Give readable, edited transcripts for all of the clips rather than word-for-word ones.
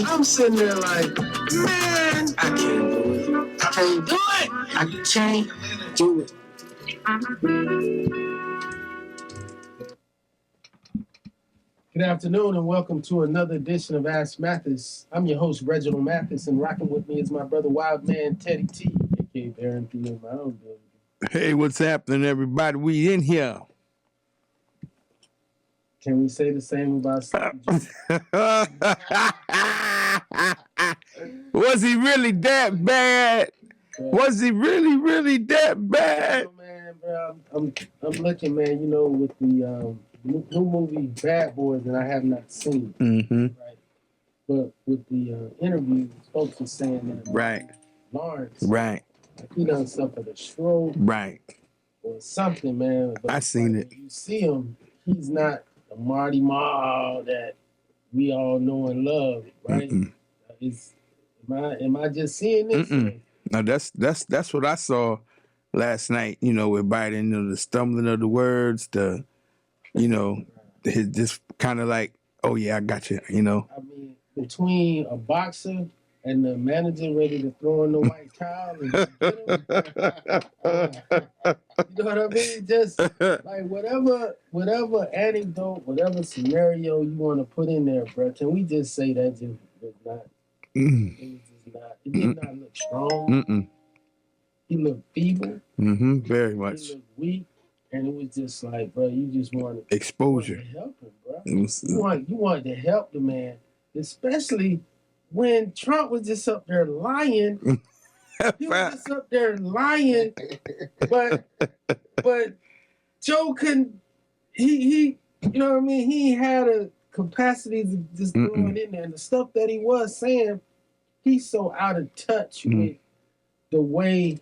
I'm sitting there like, man, I can't do it. I can't do it. I can't do it. Good afternoon and welcome to another edition of Ask Mathis. I'm your host, Reggie Mathis, and rocking with me is my brother, Wild Man Teddy T, a.k.a. Baron Theo Mound-builder. Hey, what's happening, everybody? We in here. Can we say the same about something? Was he really that bad? Was he really that bad? Oh, man, bro, I'm looking, man, with the new movie Bad Boys that I have not seen. Mm-hmm. Right. But with the interviews, folks are saying that Right. Lawrence, Right. like he done suffered a stroke, Right. or something, man. But I seen it. when you see him, he's not the Marty Marl that we all know and love, right? Am I just seeing this? No, that's what I saw last night. With Biden, the stumbling of the words, his just kind of like, oh yeah, I got you. I mean, between a boxer and the manager ready to throw in the white towel and get him, you know what I mean? Just like whatever anecdote, whatever scenario you want to put in there, bro. Can we just say that just was not? It was just not. It did not look strong. He looked feeble. Very much. He looked weak, and it was just like, bro, you just wanted exposure. To help him, bro. You wanted to help the man, especially when Trump was just up there lying. He was just up there lying, but Joe couldn't. He you know what I mean? He had a capacity to just throw it in there, and the stuff that he was saying, he's so out of touch with the way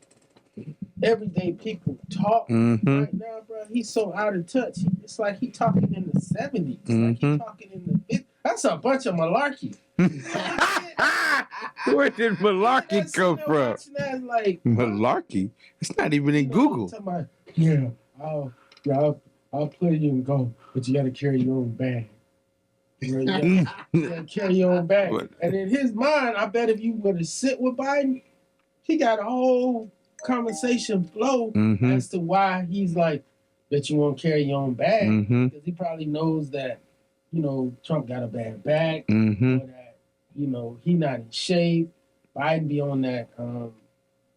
everyday people talk right now, bro. He's so out of touch. It's like he talking in the 70s. Like he talking in the 50s. That's a bunch of malarkey. Where did malarkey come from? That, like, malarkey? It's not even in Google. About, I'll put you and go, but you got to carry your own bag. You gotta carry your own bag. And in his mind, I bet if you were to sit with Biden, he got a whole conversation flow as to why he's like, bet you won't carry your own bag. Because he probably knows that, Trump got a bad back, or that, he not in shape. Biden be on that,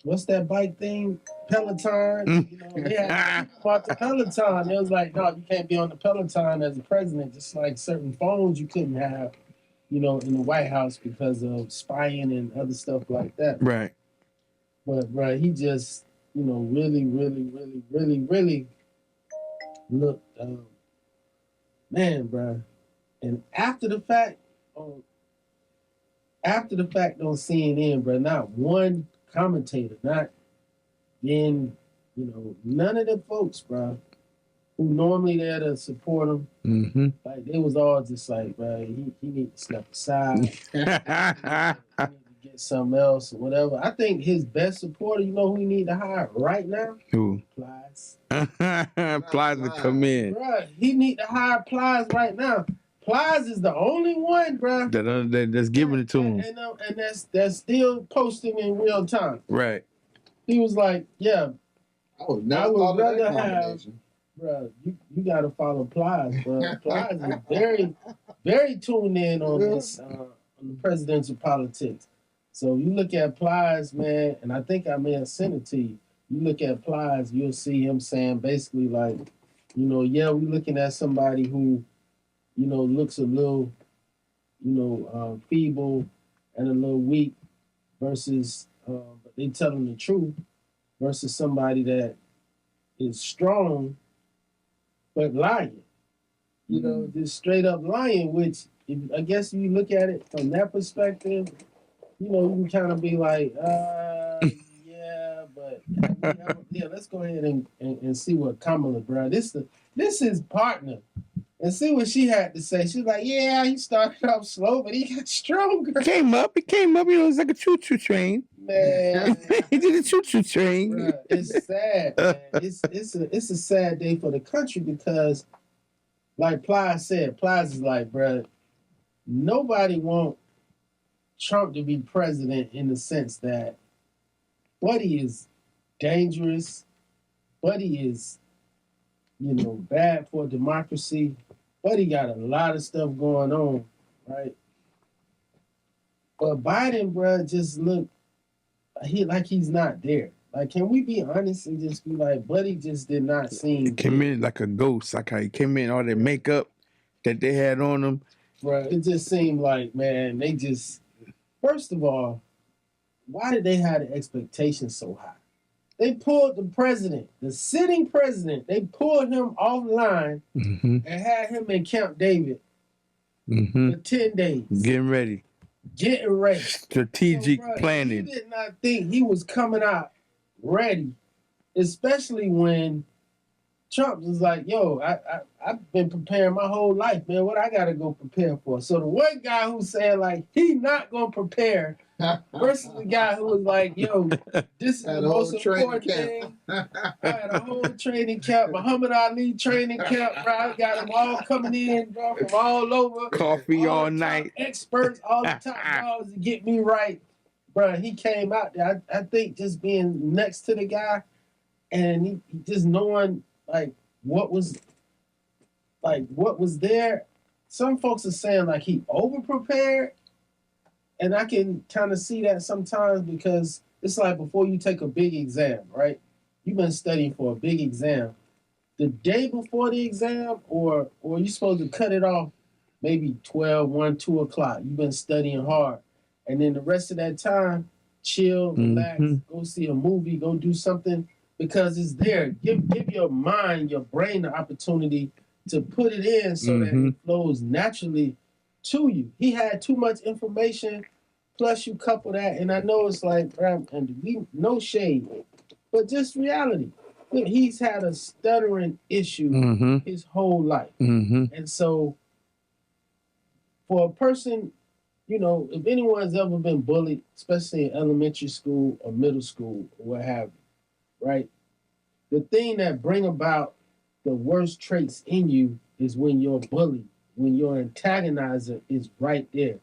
what's that bike thing? Peloton. They had bought the Peloton. It was like, no, you can't be on the Peloton as a president, just like certain phones you couldn't have, in the White House because of spying and other stuff like that. Right. But, bro, he just, really, really, really, really, really looked, man, bro. And after the fact on CNN, bro, not one commentator, not then, none of the folks, bro, who normally there to support him, like they was all just like, bro, he need to step aside. He need to get something else or whatever. I think his best supporter, you know who he need to hire right now? Who? Plies. Plies to come in. Bro, he need to hire Plies right now. Plies is the only one, bro, that's giving it to him, and that's still posting in real time. Right. He was like, "Yeah, I would rather have, bro. You got to follow Plies, bro. Plies is very, very tuned in on this on the presidential politics. So you look at Plies, man, and I think I may have sent it to you. You look at Plies, you'll see him saying basically like, yeah, we're looking at somebody who, looks a little, feeble and a little weak versus, but they telling the truth versus somebody that is strong but lying. Just straight up lying, which I guess if you look at it from that perspective, you can kind of be like, yeah, but let's go ahead and see what Kamala, bro. This is partner. And see what she had to say. She's like, yeah, he started off slow, but he got stronger. It came up. It's like a choo-choo train. Man. He did a choo-choo train. Bruh, it's sad, man. It's a sad day for the country because, like Plies said, Plies is like, bruh, nobody want Trump to be president in the sense that Buddy is dangerous. Buddy is, bad for democracy. Buddy got a lot of stuff going on, right? But Biden, bro, just look he's not there. Like, can we be honest and just be like, Buddy just did not seem. He came in like a ghost. Like how he came in, all that makeup that they had on him. Bro, it just seemed like, man, they just. First of all, why did they have the expectations so high? They pulled the president, the sitting president. They pulled him offline and had him in Camp David for 10 days. Getting ready. Strategic planning. He did not think he was coming out ready, especially when Trump was like, yo, I've been preparing my whole life, man. What I got to go prepare for? So the one guy who said, like, he not going to prepare versus the guy who was like, yo, this is the most important thing. I had a whole training camp, Muhammad Ali training camp, bro. I got them all coming in, bro, from all over. Coffee all night. Experts, all the top dogs to get me right. Bro, he came out there. I think just being next to the guy and he just knowing what was there. Some folks are saying like he over prepared, and I can kind of see that sometimes because it's like before you take a big exam, right? You've been studying for a big exam. The day before the exam, or you supposed to cut it off maybe 12, 1, 2 o'clock. You've been studying hard. And then the rest of that time, chill, relax, go see a movie, go do something. Because it's there. Give your mind, your brain the opportunity to put it in so that it flows naturally to you. He had too much information, plus you couple that, and I know it's like, and no shade, but just reality. He's had a stuttering issue his whole life. And so for a person, if anyone's ever been bullied, especially in elementary school or middle school or what have you, right? The thing that bring about the worst traits in you is when you're bullied, when your antagonizer is right there.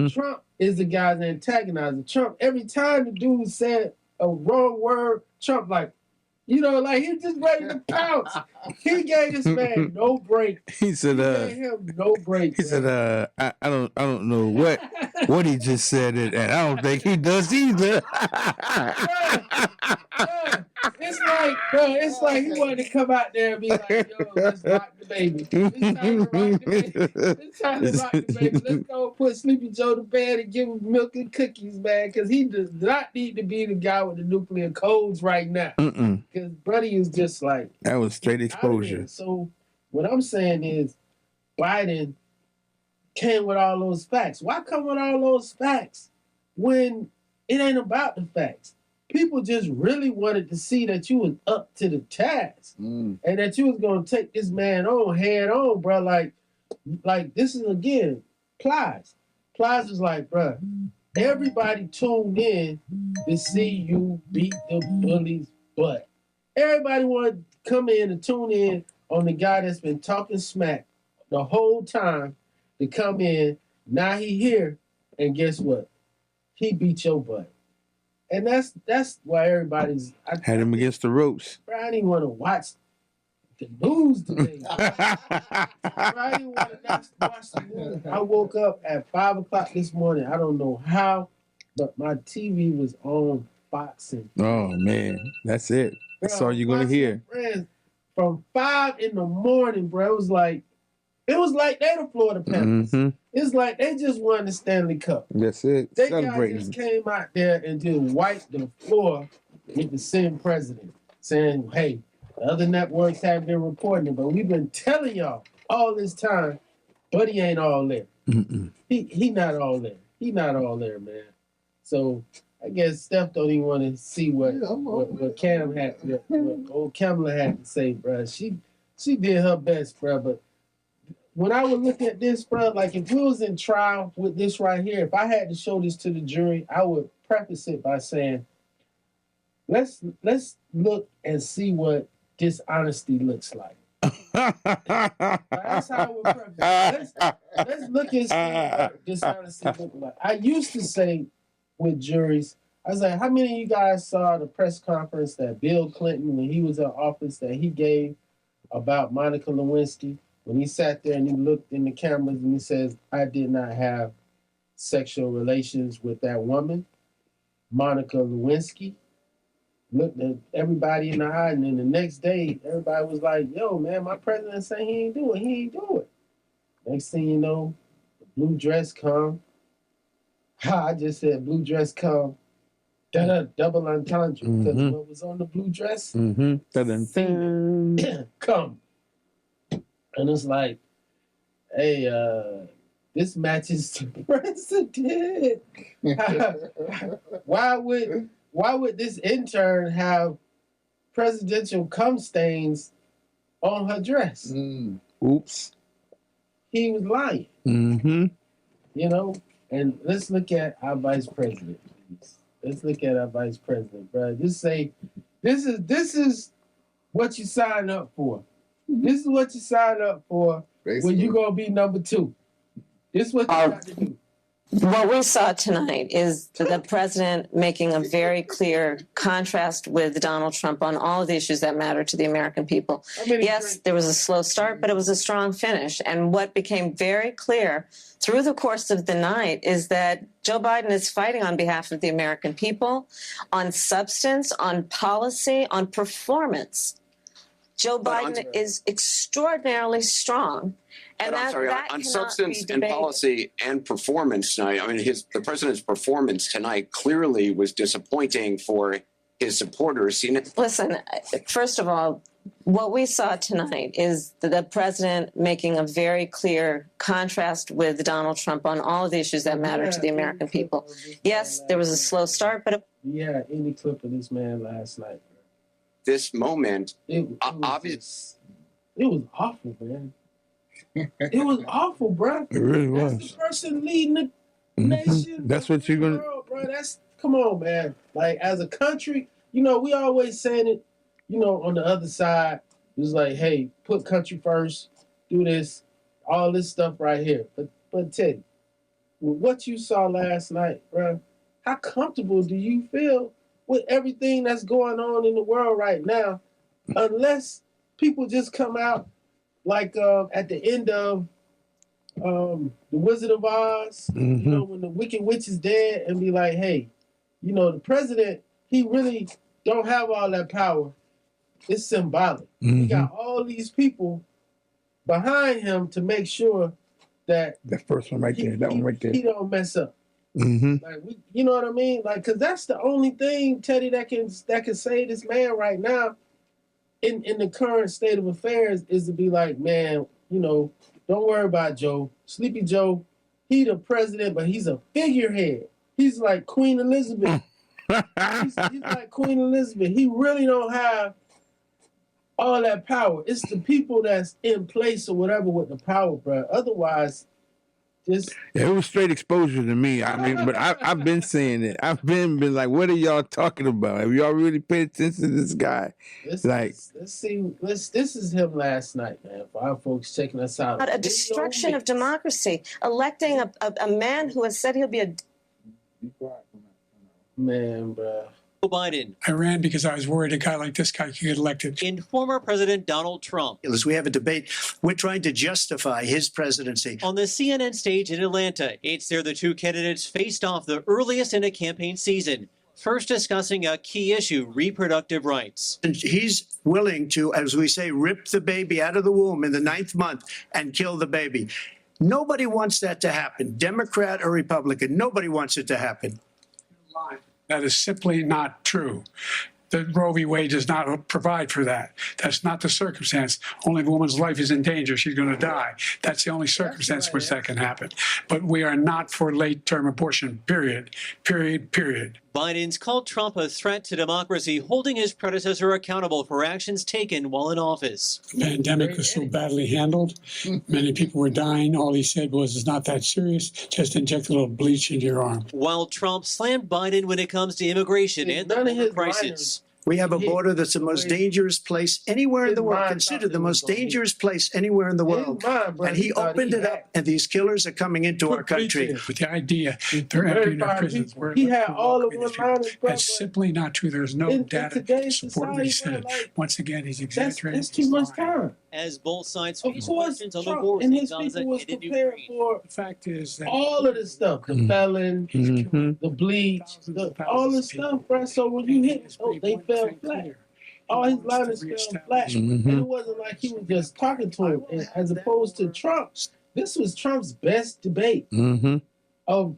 Trump is the guy's antagonizer. Trump, every time the dude said a wrong word, Trump he's just ready to pounce. He gave this man no break. He said, gave him no break. He said, I don't know what he just said, and I don't think he does either. It's like he wanted to come out there and be like, yo, let's rock the baby. It's time to rock the baby. Let's go put Sleepy Joe to bed and give him milk and cookies, man, because he does not need to be the guy with the nuclear codes right now. Because Buddy is just like... That was straight exposure. So what I'm saying is Biden came with all those facts. Why come with all those facts when it ain't about the facts? People just really wanted to see that you was up to the task and that you was going to take this man on head on, bro. Like this is, again, Plies. Plies was like, bro, everybody tuned in to see you beat the bully's butt. Everybody wanted to come in and tune in on the guy that's been talking smack the whole time to come in. Now he here, and guess what? He beat your butt. And that's why everybody's... I had him against the ropes. Bro, I didn't want to watch the news today. I didn't want to watch the news. I woke up at 5 o'clock this morning. I don't know how, but my TV was on Fox. Oh, man. That's it. That's all you're going to hear. Friends, from 5 in the morning, bro, it was like they the Florida Panthers. It's like they just won the Stanley Cup. That's it. They guys just came out there and just wiped the floor with the sitting president, saying, hey, the other networks haven't been reporting it, but we've been telling y'all all this time, Buddy ain't all there. He not all there. He not all there, man. So I guess Steph don't even want to see what Cam had, what old Kamala had to say, bro. She did her best, bro, but when I would look at this, bro, like if we was in trial with this right here, if I had to show this to the jury, I would preface it by saying, let's look and see what dishonesty looks like. That's how I would preface. Let's look and see what dishonesty look like. I used to say with juries, I was like, how many of you guys saw the press conference that Bill Clinton, when he was in office, that he gave about Monica Lewinsky, when he sat there and he looked in the cameras and he says, I did not have sexual relations with that woman, Monica Lewinsky. Looked at everybody in the eye, and then the next day, everybody was like, yo, man, my president said he ain't do it. Next thing you know, the blue dress come. I just said blue dress come. Double entendre. Because what was on the blue dress? Come. And it's like, hey, this matches the president. Why would this intern have presidential cum stains on her dress? Oops. He was lying. You know? And let's look at our vice president, please. Let's look at our vice president, bro. Just say, this is what you signed up for. This is what you signed up for when you're going to be number 2. This is what you got to do. What we saw tonight is the president making a very clear contrast with Donald Trump on all of the issues that matter to the American people. Yes, there was a slow start, but it was a strong finish. And what became very clear through the course of the night is that Joe Biden is fighting on behalf of the American people, on substance, on policy, on performance. Joe Biden is extraordinarily strong. And on substance and policy and performance tonight, I mean, the president's performance tonight clearly was disappointing for his supporters. Listen, first of all, what we saw tonight is the president making a very clear contrast with Donald Trump on all of the issues that matter to the American people. Yes, there was a slow start, but yeah, any clip of this man last night. This moment, it was awful, man. It was awful, bro. It really was. That's the person leading the nation. That's what you're gonna. World, bro. Come on, man. Like, as a country, you know, we always saying it. You know, on the other side, it's like, hey, put country first. Do this, all this stuff right here. But Teddy, with what you saw last night, bro, how comfortable do you feel with everything that's going on in the world right now? Unless people just come out. Like at the end of The Wizard of Oz, you know, when the Wicked Witch is dead, and be like, hey, you know, the president, he really don't have all that power. It's symbolic. He got all these people behind him to make sure that that first one right there, that one right there, he don't mess up. Like you know what I mean? Like, because that's the only thing, Teddy, that can save this man right now. In the current state of affairs, is to be like, man, you know, don't worry about Joe. Sleepy Joe, he the president, but he's a figurehead. He's like Queen Elizabeth. he's like Queen Elizabeth. He really don't have all that power. It's the people that's in place or whatever with the power, bro. Otherwise, just it was straight exposure to me. I mean, but I've been saying it. I've been like, what are y'all talking about? Have y'all really paid attention to this guy? Let's see. This is him last night, man. For our folks checking us out. A destruction of democracy. Electing a man who has said he'll be a man, bro. Joe Biden. I ran because I was worried a guy like this guy could get elected. In former President Donald Trump. As we have a debate, we're trying to justify his presidency. On the CNN stage in Atlanta, it's there the two candidates faced off the earliest in a campaign season. First discussing a key issue, reproductive rights. And he's willing to, as we say, rip the baby out of the womb in the 9th month and kill the baby. Nobody wants that to happen, Democrat or Republican. Nobody wants it to happen. That is simply not true. The Roe v. Wade does not provide for that. That's not the circumstance. Only if a woman's life is in danger, she's going to die. That's the only circumstance which that can happen. But we are not for late-term abortion, period. Biden's called Trump a threat to democracy, holding his predecessor accountable for actions taken while in office. The pandemic was so badly handled. Many people were dying. All he said was, it's not that serious. Just inject a little bleach into your arm. While Trump slammed Biden when it comes to immigration and the border crisis. We have a border that's the most dangerous place anywhere in the world, considered the most dangerous place anywhere in the world. And he opened it up, and these killers are coming into our country. With the idea they're emptying our prisons. He had all of one line. That's simply not true. There's no data to support what he said. Once again, he's exaggerating. That's too much time. As both sides Of face course, questions on the Trump wars and in his Gaza people was and in prepared Ukraine. for The fact is that all of this stuff, the felon, the bleach, all this stuff, bro. So when you hit, they fell flat. All his lines fell flat. And it wasn't like he was just talking to him. And as opposed to Trump, this was Trump's best debate of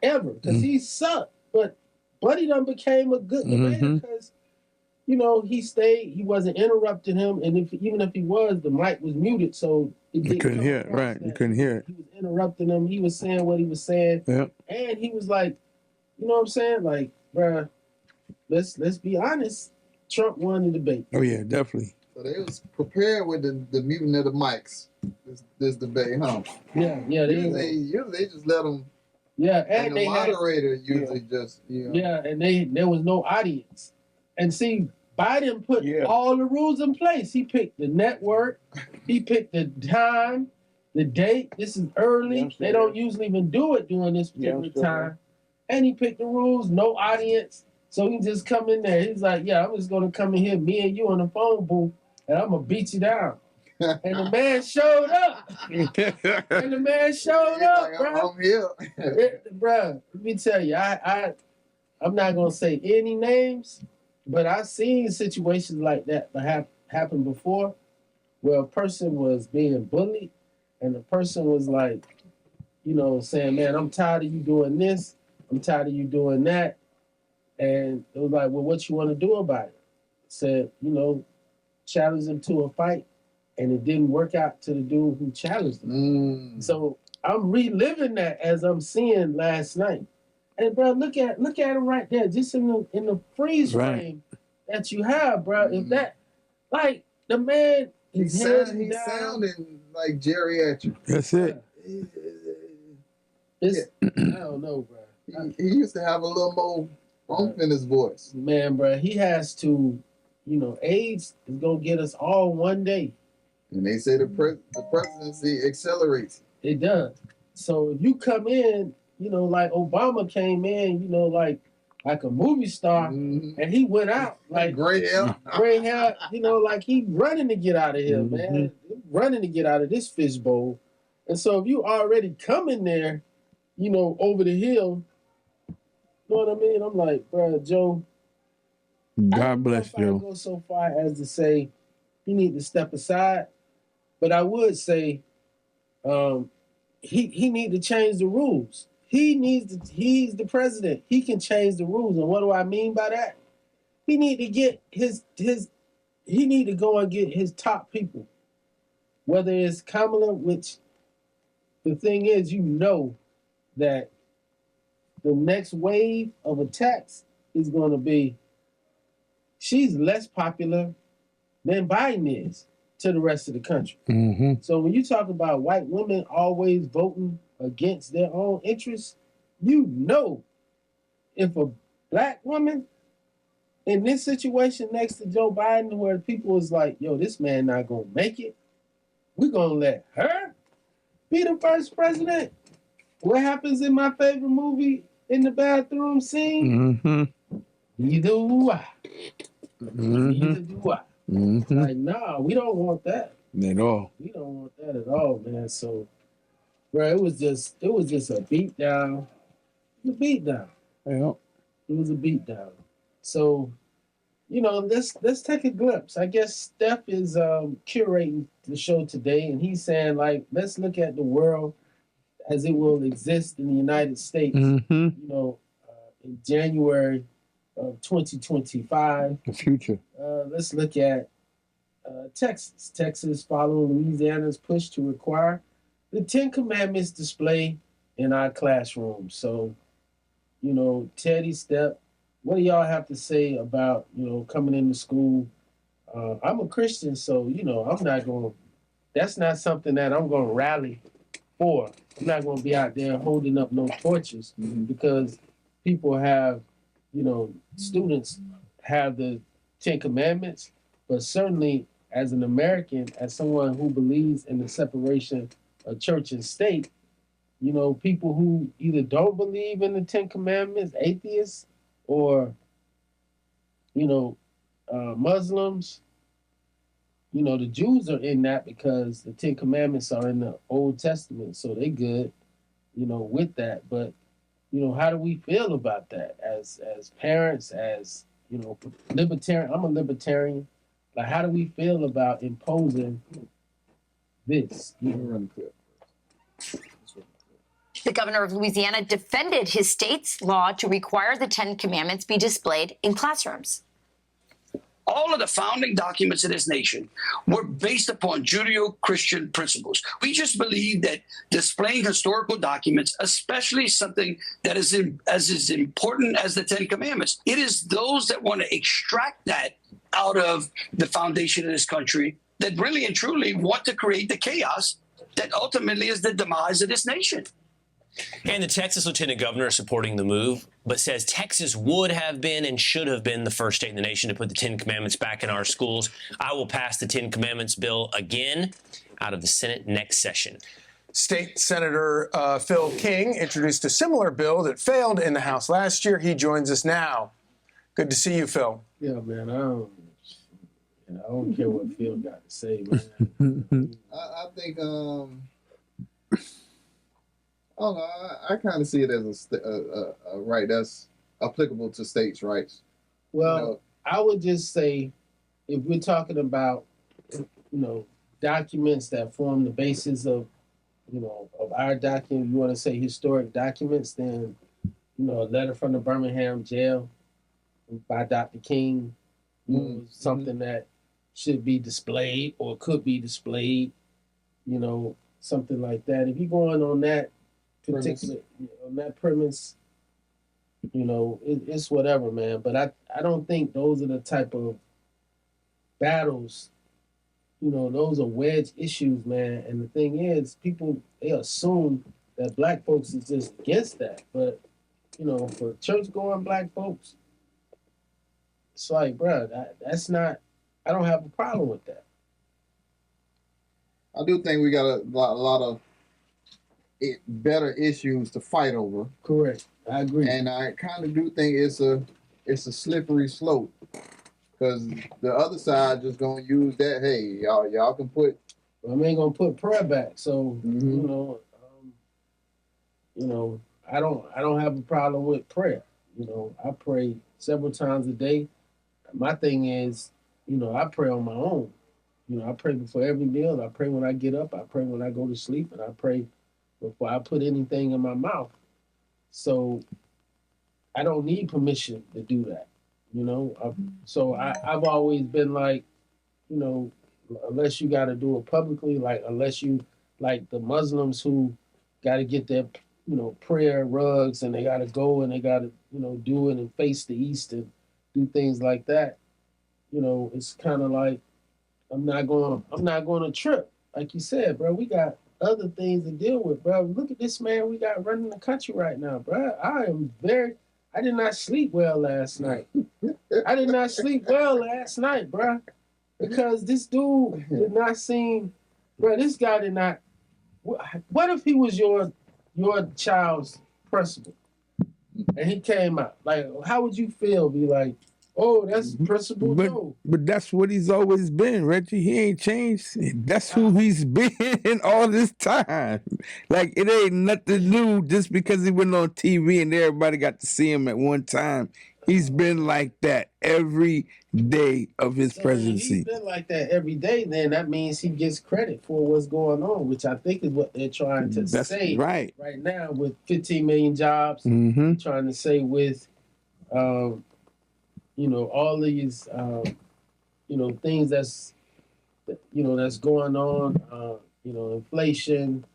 ever, because he sucked. But Buddy done became a good debater because, you know, he stayed, he wasn't interrupting him, and even if he was, the mic was muted, so You couldn't hear it, right? You couldn't hear it. He was interrupting him. He was saying what he was saying, and he was like, you know what I'm saying? Like, bruh, let's be honest. Trump won the debate. Oh yeah, definitely. So they was prepared with the muting of the mics. This debate, huh? Yeah. Usually they just let them. Yeah, And the moderator usually just. Yeah, and there was no audience. And see, Biden put all the rules in place. He picked the network. He picked the time, the date. This is early. They don't usually even do it during this particular time. And he picked the rules, no audience. So he just come in there. He's like, yeah, I'm just going to come in here, me and you on the phone booth, and I'm going to beat you down. And the man showed up. Bro. I'm here. Bro, let me tell you, I'm not going to say any names, but I've seen situations like that happen before, where a person was being bullied, and the person was like, you know, saying, man, I'm tired of you doing this. I'm tired of you doing that. And it was like, well, what you want to do about it? Said, you know, challenge him to a fight. And it didn't work out to the dude who challenged him. So I'm reliving that as I'm seeing last night. And bro, look at him right there, just in the freeze frame that you have, bro. If that, like, the man he's sounding like geriatric. That's it. I don't know, bro. He used to have a little more bump in his voice. Man, bro, he has to, you know, AIDS is gonna get us all one day. And they say the presidency accelerates. It does. So if you come in, you know, like Obama came in, you know, like a movie star, and he went out like gray hair, you know, like he running to get out of here, man, running to get out of this fishbowl. And so if you already come in there, you know, over the hill, you know what I mean? I'm like, bro, Joe. God bless Joe. I don't go so far as to say he need to step aside, but I would say he need to change the rules. He's the president. He can change the rules. And what do I mean by that? He need to get he need to go and get his top people. Whether it's Kamala, which the thing is, you know that the next wave of attacks is going to be, she's less popular than Biden is to the rest of the country. So when you talk about white women always voting against their own interests, you know, if a black woman in this situation next to Joe Biden, where people is like, yo, this man not gonna make it, we're gonna let her be the first president. What happens in my favorite movie, in the bathroom scene? Neither do I. Neither do I. Like, nah, we don't want that. At all. We don't want that at all, man. So, bro, it was just a beat down. It was a beat down. Yeah. It was a beat down. So, you know, let's take a glimpse. I guess Steph is curating the show today, and he's saying, like, let's look at the world as it will exist in the United States. You know, in January of 2025. The future. Let's look at Texas. Texas following Louisiana's push to require the 10 Commandments display in our classrooms. So, you know, Teddy, Step, what do y'all have to say about, you know, coming into school? I'm a Christian, so, you know, that's not something that I'm going to rally for. I'm not going to be out there holding up no torches because people have, you know, students have the Ten Commandments, but certainly as an American, as someone who believes in the separation of church and state, you know, people who either don't believe in the Ten Commandments, atheists, or, you know, Muslims, you know, the Jews are in that because the Ten Commandments are in the Old Testament, so they good, you know, with that. But, you know, how do we feel about that as parents, as, you know, libertarian? I'm a libertarian. Like, how do we feel about imposing this? You know? The governor of Louisiana defended his state's law to require the Ten Commandments be displayed in classrooms. All of the founding documents of this nation were based upon Judeo-Christian principles. We just believe that displaying historical documents, especially something that is as important as the Ten Commandments, it is those that want to extract that out of the foundation of this country that really and truly want to create the chaos that ultimately is the demise of this nation. And the Texas lieutenant governor is supporting the move, but says Texas would have been and should have been the first state in the nation to put the Ten Commandments back in our schools. I will pass the Ten Commandments bill again out of the Senate next session. State Senator Phil King introduced a similar bill that failed in the House last year. He joins us now. Good to see you, Phil. Yeah, man. I don't care what Phil got to say, man. I think I don't know. I kind of see it as a right that's applicable to states' rights. Well, you know, I would just say, if we're talking about, you know, documents that form the basis of, you know, of our document, you want to say historic documents, then, you know, a letter from the Birmingham jail by Dr. King, you know, something that should be displayed or could be displayed, you know, something like that. If you're going on that particular, on that premise, you know, it's whatever, man. But I don't think those are the type of battles, you know, those are wedge issues, man. And the thing is, people, they assume that black folks is just against that. But, you know, for church-going black folks, it's like, bro, that's not, I don't have a problem with that. I do think we got a lot of better issues to fight over. Correct. I agree. And I kind of do think it's a slippery slope, because the other side just gonna use that. Hey, y'all can put. I ain't gonna put prayer back. So you know, I don't have a problem with prayer. You know, I pray several times a day. My thing is, you know, I pray on my own. You know, I pray before every meal. I pray when I get up. I pray when I go to sleep, and I pray before I put anything in my mouth. So I don't need permission to do that, you know? I've always been like, you know, unless you got to do it publicly, like unless you, like the Muslims who got to get their, you know, prayer rugs and they got to go and they got to, you know, do it and face the east and do things like that. You know, it's kind of like, I'm not going to trip. Like you said, bro, we got other things to deal with, bro. Look at this man we got running the country right now, bro. I did not sleep well last night. I did not sleep well last night, bro, because this dude did not seem, bro, this guy did not, what if he was your child's principal and he came out? Like, how would you feel? Be like, oh, that's Principal Joe. But that's what he's always been, Reggie. He ain't changed. That's who he's been all this time. Like, it ain't nothing new just because he went on TV and everybody got to see him at one time. He's been like that every day of his presidency. He's been like that every day, then that means he gets credit for what's going on, which I think is what they're trying to say right now with 15 million jobs. Trying to say with you know, all these, you know, things that's going on, you know, inflation,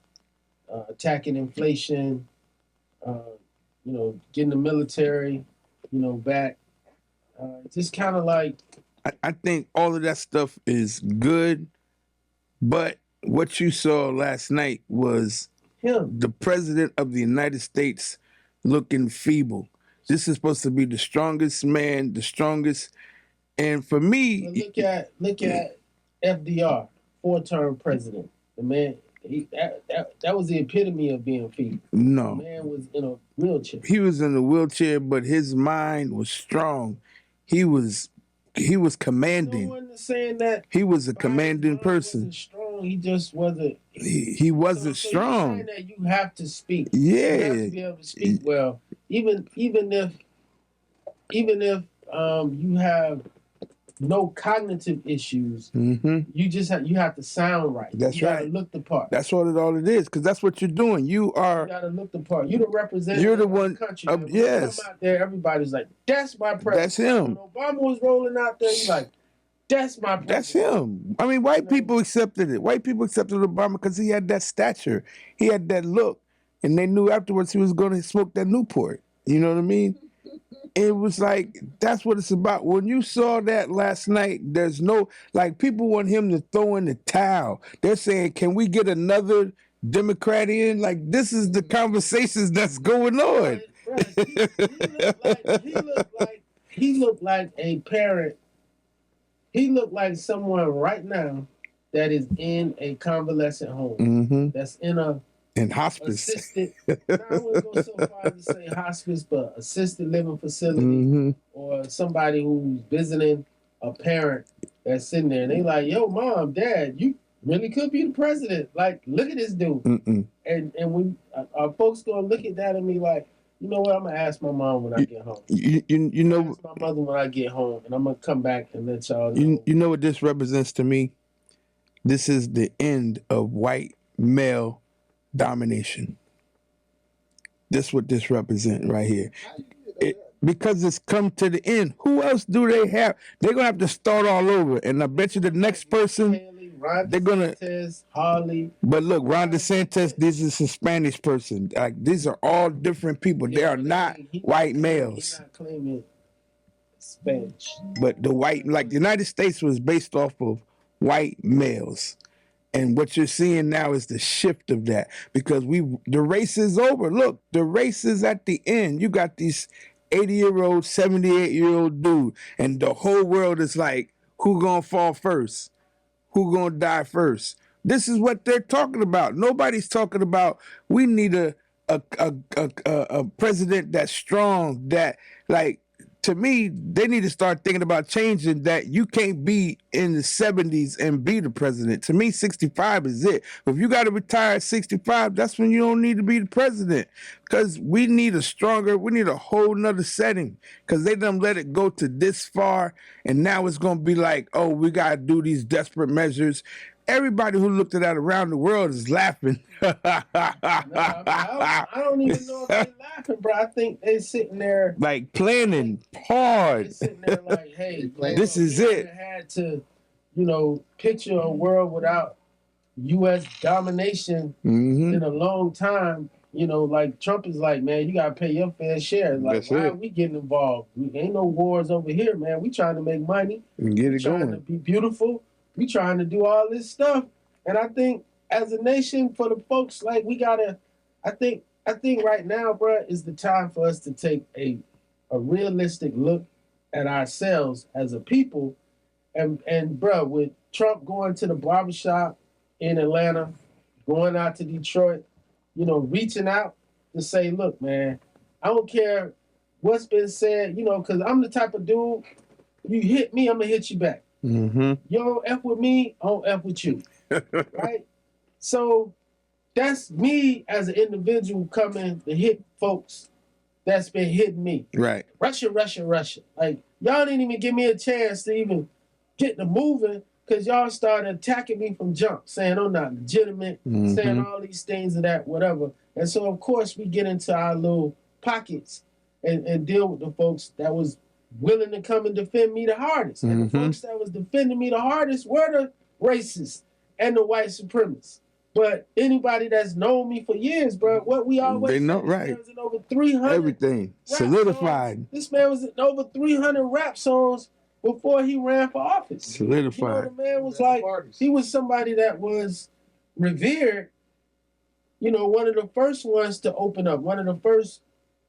attacking inflation, you know, getting the military, you know, back. Just kind of like. I think all of that stuff is good, but what you saw last night was the president of the United States looking feeble. This is supposed to be the strongest man, the strongest. And for me, but look at FDR, 4-term president. The man, that was the epitome of being feeble. No. The man was in a wheelchair. He was in a wheelchair, but his mind was strong. He was commanding. No one is saying that he was a commanding person. Strong. He just wasn't. He wasn't strong. You're saying that you have to speak. Yeah. You have to be able to speak well, even if you have no cognitive issues, you have to sound right. That's you gotta right. Look the part. That's all it is, because that's what you're doing. You gotta look the part. You're the representative. You're the of one. the country. Yes. Come out there, everybody's like, "That's my president." That's him. When Obama was rolling out there, he's like, "That's my president." That's him. I mean, white people accepted it. White people accepted Obama because he had that stature. He had that look, and they knew afterwards he was going to smoke that Newport. You know what I mean? It was like, that's what it's about. When you saw that last night, there's no, like, people want him to throw in the towel. They're saying, can we get another Democrat in? Like, this is the conversations that's going on. He looked like a parent. He looked like someone right now that is in a convalescent home. That's in hospice. Assisted. I wouldn't go so far as to say hospice, but assisted living facility, or somebody who's visiting a parent that's sitting there, and they like, "Yo, mom, dad, you really could be the president. Like, look at this dude." And when our folks gonna look at that and be like, "You know what? I'm gonna ask my mom when I get home. You know, ask my mother when I get home, and I'm gonna come back and let y'all know." You know what this represents to me? This is the end of white male domination. That's what this represents right here. Because it's come to the end. Who else do they have? They're gonna have to start all over. And I bet you the next person, they're gonna. Harley. But look, Ron DeSantis, this is a Spanish person. Like, these are all different people. They are not white males. He's not claiming Spanish. But the United States was based off of white males. And what you're seeing now is the shift of that, because the race is over. Look, the race is at the end. You got these 80-year-old, 78-year-old dude, and the whole world is like, who gonna fall first? Who gonna die first? This is what they're talking about. Nobody's talking about we need a president that's strong, that, like, to me, they need to start thinking about changing that. You can't be in the 70s and be the president. To me, 65 is it. But if you got to retire at 65, that's when you don't need to be the president. Because we need a whole nother setting. Because they done let it go to this far, and now it's going to be like, oh, we got to do these desperate measures. Everybody who looked at that around the world is laughing. I don't even know if they're laughing, bro. I think they're sitting there like planning hard. They're sitting there like, hey, this is it. Had to, picture a world without U.S. domination in a long time. Like Trump is like, man, you gotta pay your fair share. Like, why are we getting involved? Ain't no wars over here, man. We trying to make money. Get it going. Trying to be beautiful. We trying to do all this stuff, and I think as a nation, for the folks, like, we gotta. I think right now, bro, is the time for us to take a realistic look at ourselves as a people, and bro, with Trump going to the barbershop in Atlanta, going out to Detroit, reaching out to say, look, man, I don't care what's been said, because I'm the type of dude. You hit me, I'm gonna hit you back. You don't F with me, I don't F with you. Right? So that's me as an individual coming to hit folks that's been hitting me. Right. Russia. Like, y'all didn't even give me a chance to even get to moving, because y'all started attacking me from jump, saying I'm not legitimate, saying all these things and that, whatever. And so, of course, we get into our little pockets and deal with the folks that was willing to come and defend me the hardest. And the folks that was defending me the hardest were the racists and the white supremacists. But anybody that's known me for years, bro, what we always they know, say, right? This man was in over 300 everything solidified. Songs. This man was in over 300 rap songs before he ran for office. Solidified. The man was like, he was somebody that was revered. One of the first ones to open up, one of the first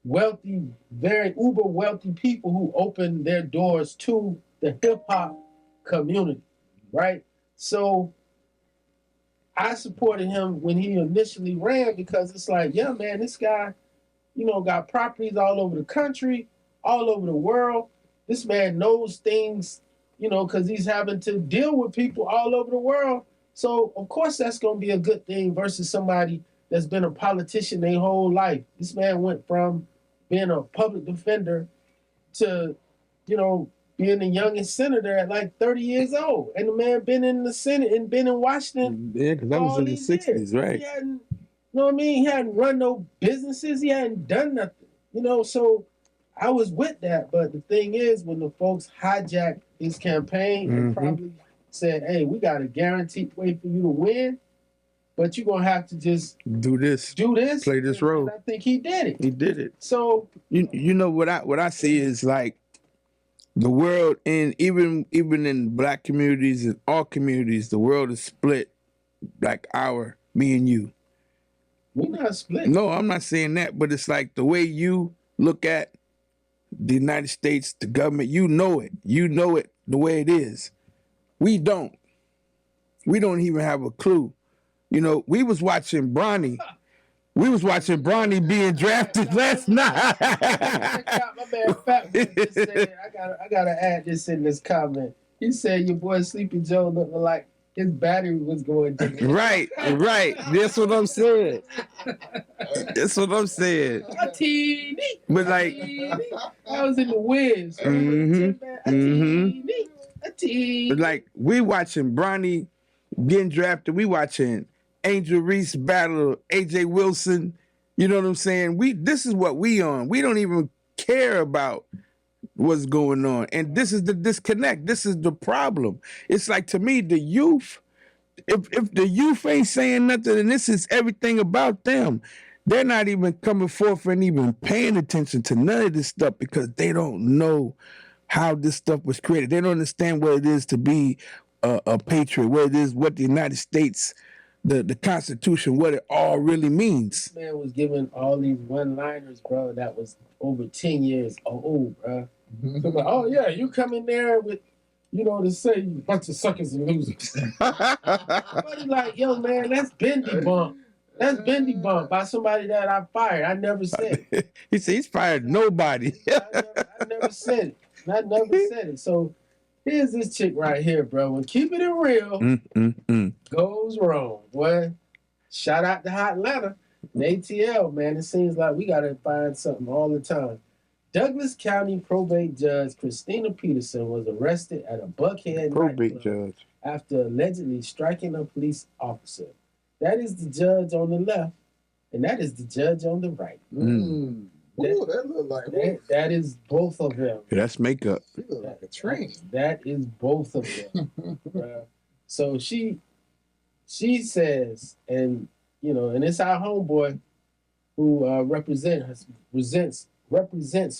wealthy, very uber wealthy people who opened their doors to the hip hop community, right? So I supported him when he initially ran because it's like, yeah, man, this guy, you know, got properties all over the country, all over the world. This man knows things, you know, because he's having to deal with people all over the world. So, of course, that's going to be a good thing versus somebody that's been a politician their whole life. This man went from being a public defender to, you know, being the youngest senator at like 30 years old. And the man been in the Senate and been in Washington. Yeah, because that was in the 60s, right? He hadn't, you know what I mean? He hadn't run no businesses. He hadn't done nothing, you know? So I was with that. But the thing is, when the folks hijacked his campaign and probably said, hey, we got a guaranteed way for you to win, but you're going to have to just do this, play this role. And I think he did it. He did it. So you know what I see is like the world, and even in black communities and all communities, the world is split like me and you. We're not split. No, I'm not saying that, but it's like the way you look at the United States, the government, you know it the way it is. We don't even have a clue. You know, we was watching Bronny being drafted last night. My man Fat Man just said, I gotta add this in this comment. He said your boy Sleepy Joe looked like his battery was going down. Right. That's what I'm saying. But like, I was in the Wiz. But like, we watching Bronny getting drafted. We watching Angel Reese battle AJ Wilson. You know what I'm saying? This is what we on. We don't even care about what's going on. And this is the disconnect. This is the problem. It's like, to me, the youth, if the youth ain't saying nothing, and this is everything about them, they're not even coming forth and even paying attention to none of this stuff because they don't know how this stuff was created. They don't understand what it is to be a patriot, what it is, what the United States, the Constitution, what it all really means. This man was giving all these one-liners, bro, that was over 10 years old, bro. So like, oh yeah, you come in there with, you know, to say you bunch of suckers and losers. But like, yo, man, that's been debunked. That's been debunked by somebody that I fired. I never said it. He said he's fired nobody. I never said it. I never said it. So here's this chick right here, bro. When keeping it real goes wrong, boy. Shout out to Hot Atlanta. And ATL, man. It seems like we gotta find something all the time. Douglas County probate judge Christina Peterson was arrested at a Buckhead nightclub after allegedly striking a police officer. That is the judge on the left, and that is the judge on the right. Ooh, that look like that is both of them. Yeah, that's makeup. She look like a train. That is both of them. So she says, and you know, and it's our homeboy who represents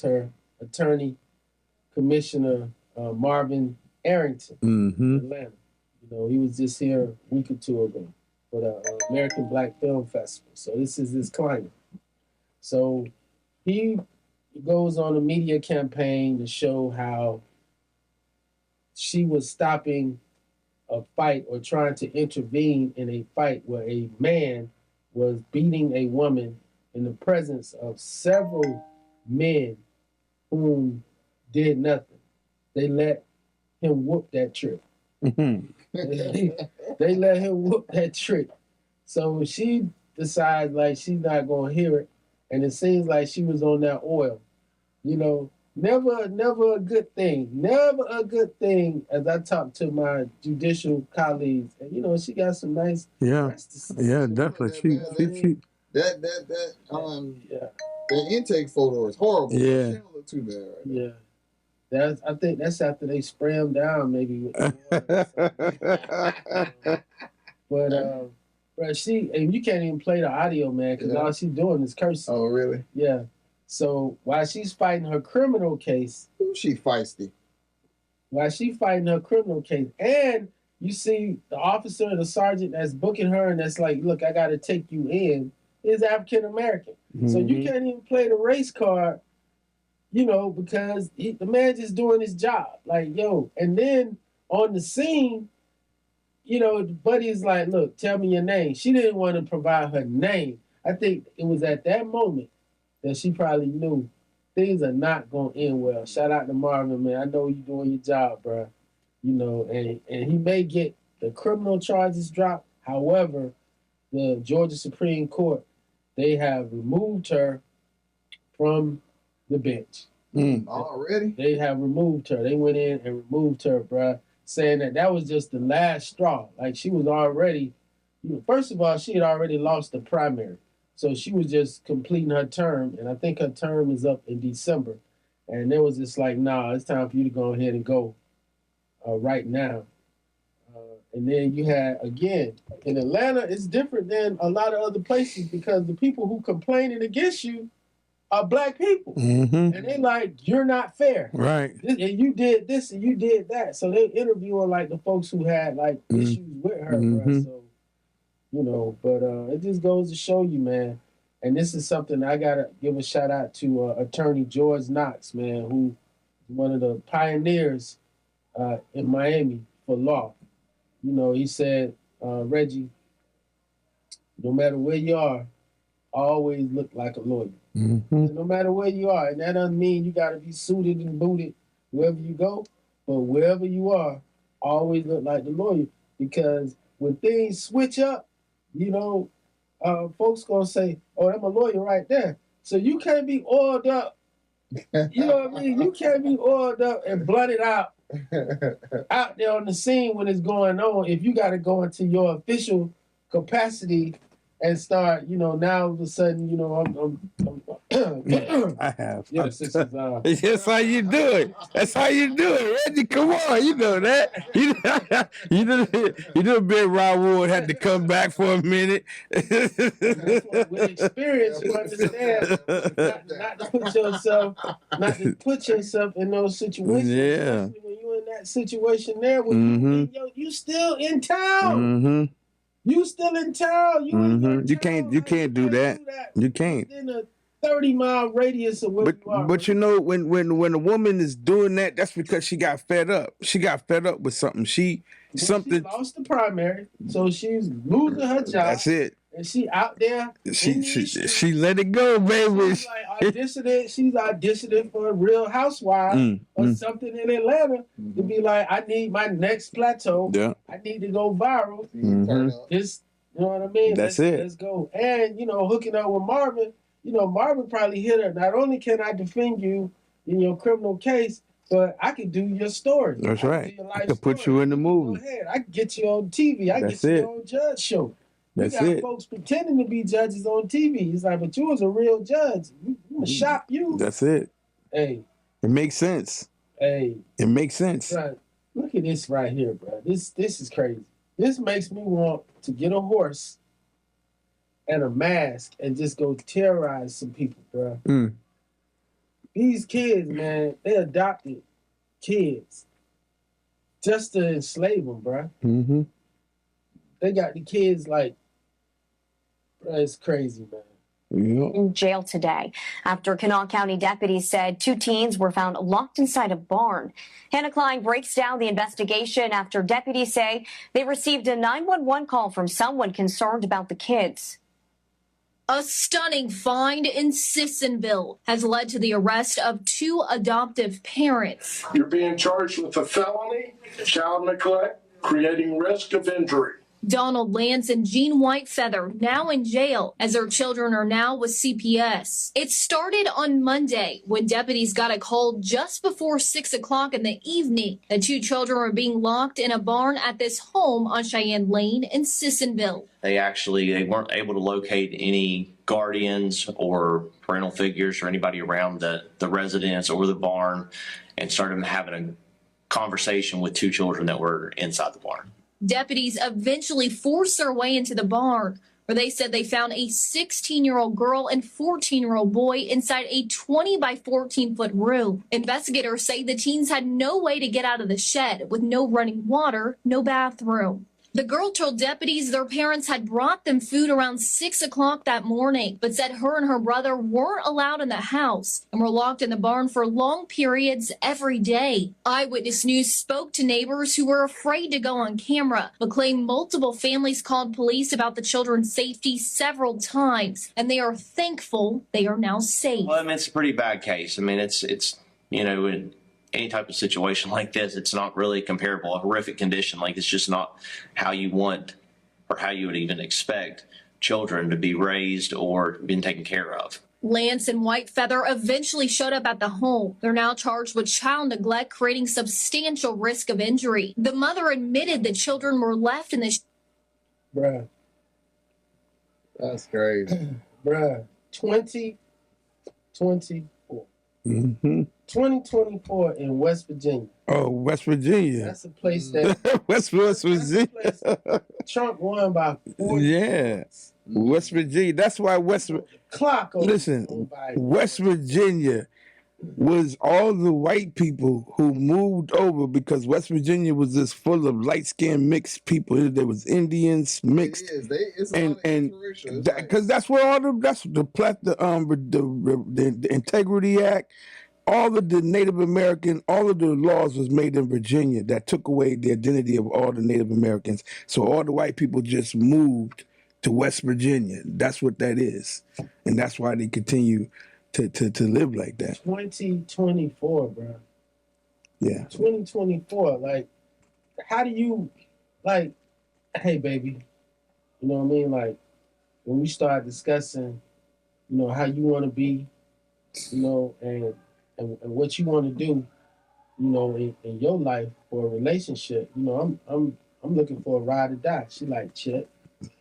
her attorney, Commissioner Marvin Arrington, in Atlanta. You know, he was just here a week or two ago for the American Black Film Festival. So this is his client. So he goes on a media campaign to show how she was stopping a fight or trying to intervene in a fight where a man was beating a woman in the presence of several men whom did nothing. They let him whoop that trick. They let him whoop that trick. So she decides like she's not gonna hear it, and it seems like she was on that oil. You know, never a good thing. Never a good thing. As I talk to my judicial colleagues, and you know, she got some nice. Yeah, definitely. The intake photo is horrible. Yeah. She don't look too bad right now. Yeah. I think that's after they spray him down, maybe. With but she, and you can't even play the audio, man, because all she's doing is cursing. Oh, really? Yeah. So while she's fighting her criminal case, she feisty. While she's fighting her criminal case, and you see the officer, the sergeant that's booking her, and that's like, look, I got to take you in is African American. So you can't even play the race card, you know, because the man just doing his job. Like, yo, and then on the scene, you know, the buddy's like, look, tell me your name. She didn't want to provide her name. I think it was at that moment that she probably knew things are not going to end well. Shout out to Marvin, man. I know you're doing your job, bro. You know, and he may get the criminal charges dropped. However, the Georgia Supreme Court, they have removed her from the bench. Already? They have removed her. They went in and removed her, bruh, saying that was just the last straw. Like, she was already, you know, first of all, she had already lost the primary. So she was just completing her term, and I think her term is up in December. And there was just like, nah, it's time for you to go ahead and go right now. And then you had, again, in Atlanta, it's different than a lot of other places because the people who complaining against you are black people. And they like, you're not fair. Right. And you did this and you did that. So they interviewing like the folks who had like issues with her. Bruh. So, you know, but it just goes to show you, man. And this is something I got to give a shout out to Attorney George Knox, man, who is one of the pioneers in Miami for law. You know, he said, Reggie, no matter where you are, always look like a lawyer. No matter where you are. And that doesn't mean you got to be suited and booted wherever you go. But wherever you are, always look like the lawyer. Because when things switch up, you know, folks going to say, oh, I'm a lawyer right there. So you can't be oiled up. You know what I mean? You can't be oiled up and blunted out there on the scene when it's going on. If you got to go into your official capacity and start, you know, now all of a sudden, you know, I have. Yes, this is, That's how you do it. That's how you do it, Reggie. Come on, you know that. You done been Raul had to come back for a minute. with experience, you understand not to put yourself in those situations. Yeah. Especially when you're in that situation there, when you still in town. You still in town. You can't do that. You can't. In a 30-mile radius of where you are. But you know, when a woman is doing that, that's because she got fed up. She got fed up with something. She lost the primary, so she's losing her job. That's it. And she out there. She let it go, baby. She's like she's auditioning for a Real Housewives or something in Atlanta to be like, I need my next plateau. Yeah. I need to go viral. Just, you know what I mean? Let's go. And, you know, hooking up with Marvin, you know, Marvin probably hit her. Not only can I defend you in your criminal case, but I can do your story. That's right. I can put you in the movie. Go ahead. I can get you on TV. I can get you on Judge Show. That's you got folks pretending to be judges on TV. It's like, but you was a real judge. You gonna shop you. That's it. Hey. It makes sense. Hey. It makes sense. Bro, look at this right here, bro. This is crazy. This makes me want to get a horse and a mask and just go terrorize some people, bro. These kids, man, they adopted kids just to enslave them, bro. They got the kids like, bro, it's crazy, man. In jail today after Kanawha County deputies said 2 teens were found locked inside a barn. Hannah Klein breaks down the investigation after deputies say they received a 911 call from someone concerned about the kids. A stunning find in Sissonville has led to the arrest of 2 adoptive parents. You're being charged with a felony, child neglect, creating risk of injury. Donald Lance and Jean Whitefeather now in jail as their children are now with CPS. It started on Monday when deputies got a call just before 6 o'clock in the evening. The 2 children were being locked in a barn at this home on Cheyenne Lane in Sissonville. They weren't able to locate any guardians or parental figures or anybody around the residence or the barn, and started having a conversation with 2 children that were inside the barn. Deputies eventually forced their way into the barn, where they said they found a 16-year-old girl and 14-year-old boy inside a 20 by 14-foot room. Investigators say the teens had no way to get out of the shed with no running water, no bathroom. The girl told deputies their parents had brought them food around 6 o'clock that morning, but said her and her brother weren't allowed in the house and were locked in the barn for long periods every day. Eyewitness News spoke to neighbors who were afraid to go on camera, but claimed multiple families called police about the children's safety several times, and they are thankful they are now safe. Well, I mean, it's a pretty bad case. I mean, it's you know, in any type of situation like this, it's not really comparable. A horrific condition, like, it's just not how you want or how you would even expect children to be raised or been taken care of. Lance and White Feather eventually showed up at the home. They're now charged with child neglect, creating substantial risk of injury. The mother admitted the children were left in the Bruh. That's crazy. Bruh. 2024. 2024 in West Virginia. Oh, West Virginia. That's a place that West Virginia. Trump won by 40 Yeah. points. West Virginia. That's why Clock on Listen, Biden. West Virginia was all the white people who moved over because West Virginia was just full of light-skinned mixed people. There was Indians mixed. It is. It's and interracial. because that's where all the Integrity Act, all of the Native American, all of the laws was made in Virginia that took away the identity of all the Native Americans. So all the white people just moved to West Virginia. That's what that is, and that's why they continue to live like that. 2024, bro. Yeah. 2024. Like, how do you, like, hey, baby, you know what I mean? Like, when we start discussing, you know, how you want to be, you know, and what you want to do, you know, in your life for a relationship, you know, I'm looking for a ride or die. She like, Chip.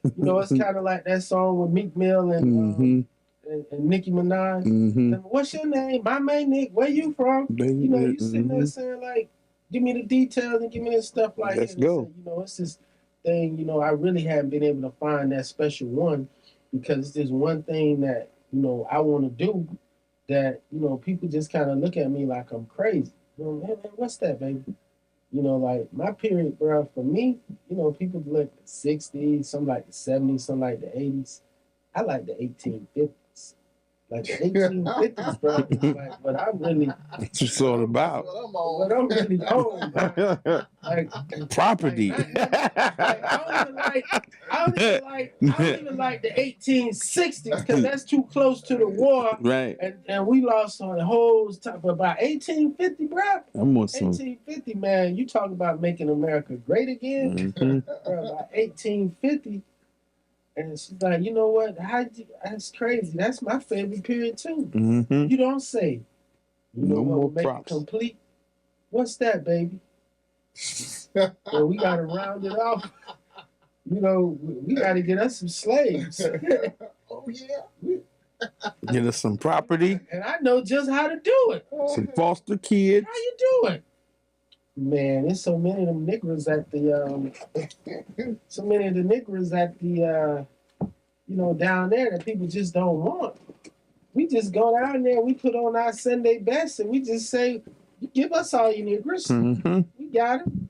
You know, it's kind of like that song with Meek Mill and Nicki Minaj. What's your name? My man, Nick. Where you from? You know, you sitting there saying, like, give me the details and give me this stuff like Let's that. go. And say, you know, it's this thing, you know, I really haven't been able to find that special one because it's this one thing that, you know, I want to do that, you know, people just kind of look at me like I'm crazy. You know, man, what's that, baby? You know, like, my period, bro, for me, you know, people look at the 60s, some like the 70s, some like the 80s. I like the 1850s. Like the 1850s, bro. It's like, but I really... That's what it's all about. What I'm really on, bro. Like, Property. I don't even like the 1860s because that's too close to the war. Right. And we lost on the whole top. But by 1850, bro, I'm on some. 1850, man, you talk about making America great again. Bro, by 1850, and she's like, you know what? That's crazy. That's my favorite period too. You don't say. You know No what more will make it props. complete? What's that, baby? Well, we gotta round it off. You know, we gotta get us some slaves. Oh yeah. Get us some property, And I know just how to do it. some foster kids. How you do it? Man, there's so many of them niggers at the you know, down there that people just don't want. We just go down there, we put on our Sunday best, and we just say, give us all your niggers. We got them.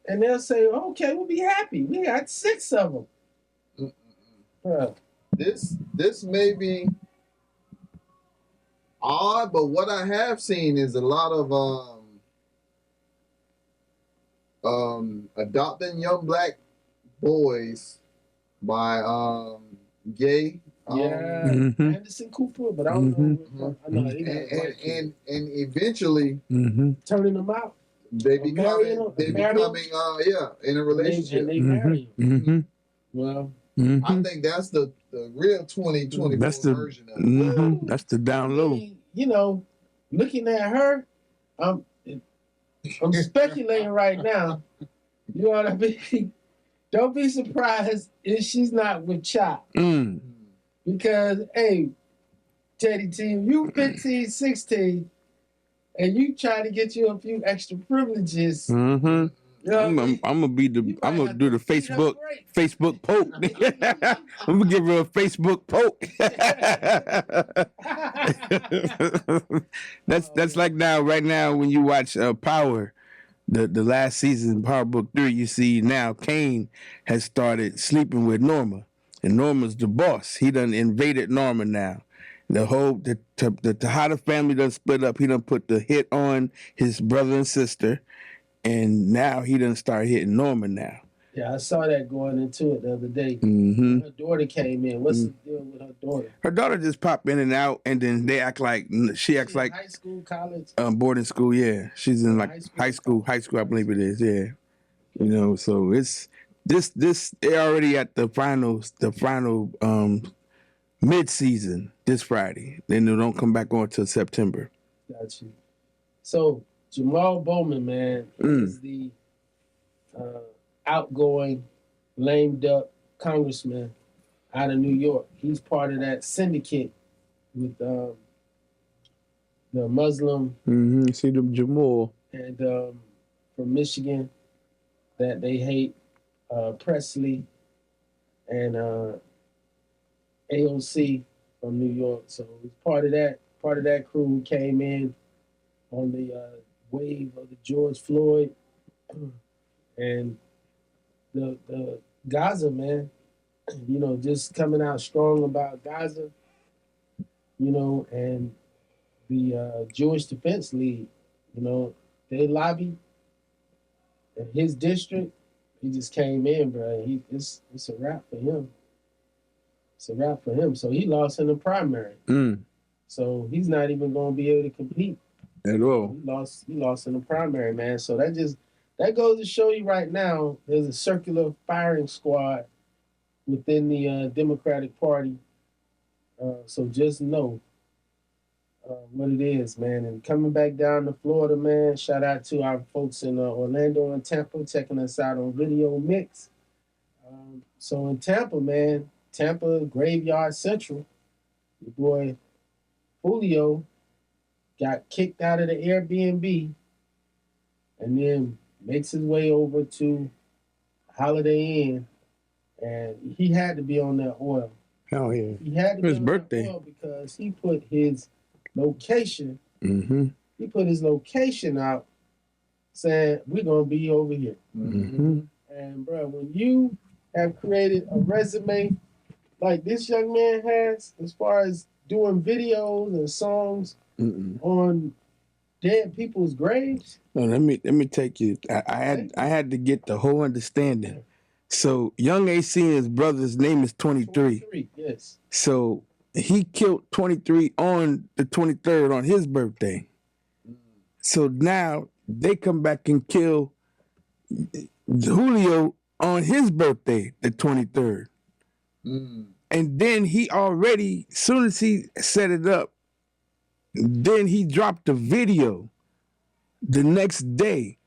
And they'll say, okay, we'll be happy. We got 6 of them. Bruh. This may be odd, but what I have seen is a lot of adopting young black boys by gay. Anderson Cooper, but I don't know. I know and eventually turning them out. they becoming in a relationship. And they marry him. Well, I think that's the real 2024 That's the version of it. That's the down low. you know, looking at her, I'm speculating right now. You know what I mean? Don't be surprised if she's not with Chop. Because, hey, Teddy Team, you 15, 16, and you try to get you a few extra privileges. You know I'm gonna do the Facebook poke. I'm gonna give her a Facebook poke. That's like right now when you watch Power, the last season, Power Book 3, you see now Kane has started sleeping with Norma, and Norma's the boss. He done invaded Norma now. The Tejada family done split up. He done put the hit on his brother and sister, and now he done start hitting Norma now. Yeah, I saw that going into it the other day. Mm-hmm. Her daughter came in. What's the deal with her daughter? Her daughter just pop in and out, and then they act like she acts like high school, college, boarding school. Yeah, she's in like high school, I believe it is. Yeah, you know. So it's this. They're already at the final mid season this Friday. Then they don't come back on till September. Got you. So Jamal Bowman, man, is the outgoing lame duck congressman out of New York. He's part of that syndicate with the Muslim. Mm-hmm. See them Jamal and from Michigan that they hate Presley and AOC from New York. So he's part of that crew who came in on the wave of the George Floyd and the Gaza, man, you know, just coming out strong about Gaza, you know, and the Jewish Defense League, you know, they lobby in his district. He just came in, bro. It's a wrap for him. It's a wrap for him. So he lost in the primary. So he's not even going to be able to compete at all. He lost in the primary, man. So that goes to show you right now there's a circular firing squad within the Democratic Party. So just know what it is, man. And coming back down to Florida, man, shout out to our folks in Orlando and Tampa checking us out on Video Mix. So in Tampa, man, Tampa Graveyard Central, your boy Julio got kicked out of the Airbnb and then makes his way over to Holiday Inn, and he had to be on that oil. Hell yeah. He had to be his on birthday. that oil because he put his location. Mm-hmm. He put his location out saying, we're going to be over here. Mm-hmm. And, bro, when you have created a resume like this young man has, as far as doing videos and songs on dead people's graves. No, let me take you. I had to get the whole understanding. So Young AC and his brother's name is 23. 23, yes. So he killed 23 on the 23rd on his birthday. So now they come back and kill Julio on his birthday, the 23rd. And then he already, as soon as he set it up, then he dropped the video the next day.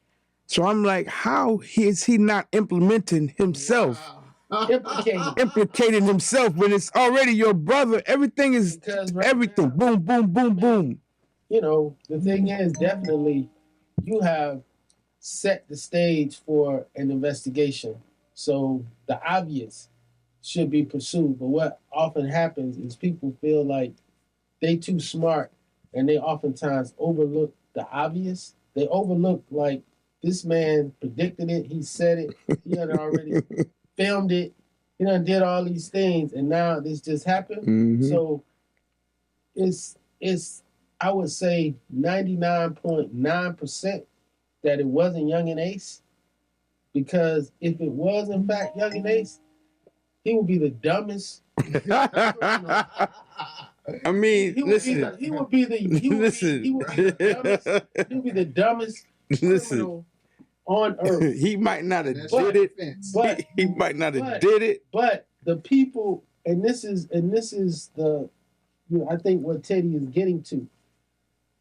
So I'm like, how is he not implementing himself? Implicating himself when it's already your brother. Everything is everything. Boom, boom, boom, boom. You know, the thing is, definitely, you have set the stage for an investigation. So the obvious should be pursued. But what often happens is people feel like they too smart and they oftentimes overlook the obvious. They overlook, like, this man predicted it, he said it, he had already filmed it, he done did all these things, and now this just happened. So it's I would say 99.9% that it wasn't Young and Ace, because if it was in fact Young and Ace, he would be the dumbest. I mean, listen. He would be the dumbest criminal on earth. He might not have did it, but he might not have did it. But the people, and this is the, you know, I think what Teddy is getting to.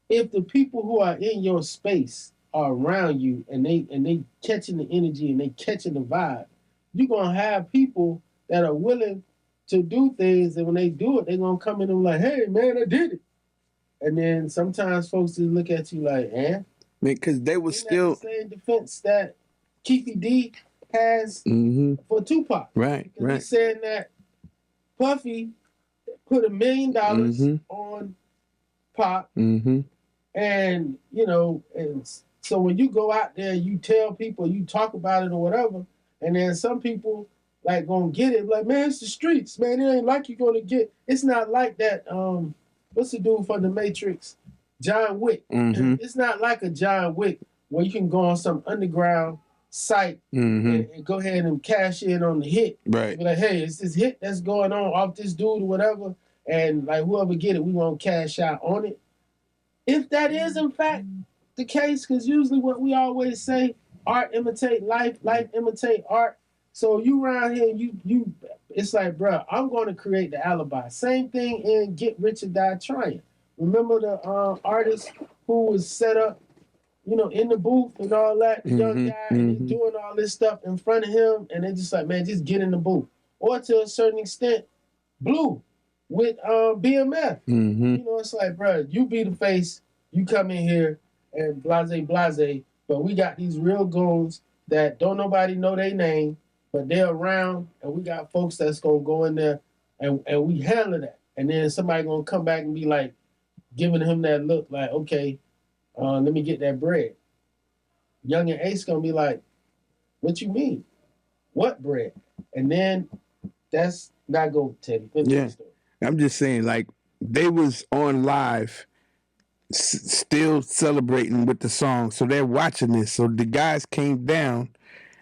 If the people who are in your space are around you and they catching the energy and they catching the vibe, you're gonna have people that are willing to do things, and when they do it, they're gonna come in and be like, hey man, I did it. And then sometimes folks just look at you like, because they were still the same defense that Keefy D has for Tupac. Right. He's saying that Puffy put $1 million on Pop, and you know, and So when you go out there, you tell people, you talk about it or whatever, and then some people like gonna get it, like, man, it's the streets, man. It ain't like you're gonna get. It's not like that. What's the dude from the Matrix? John Wick. It's not like a John Wick where you can go on some underground site and go ahead and cash in on the hit. Right. Be like, hey, it's this hit that's going on off this dude or whatever, and like whoever get it, we gonna cash out on it. If that is in fact the case, because usually what we always say, art imitate life, life imitate art. So you around here, you it's like, bro, I'm going to create the alibi. Same thing in Get Rich or Die Trying. Remember the artist who was set up, you know, in the booth and all that, the young guy, and he's doing all this stuff in front of him, and they just like, man, just get in the booth. Or to a certain extent, Blue with BMF. You know, it's like, bro, you be the face, you come in here and blase, but we got these real goons that don't nobody know their name, but they're around, and we got folks that's gonna go in there and we handle that. And then somebody gonna come back and be like, giving him that look like, okay, let me get that bread. Young and Ace gonna be like, what you mean? What bread? And then that's not go, Teddy. Yeah. I'm just saying, like, they was on live still celebrating with the song, so they're watching this. So the guys came down,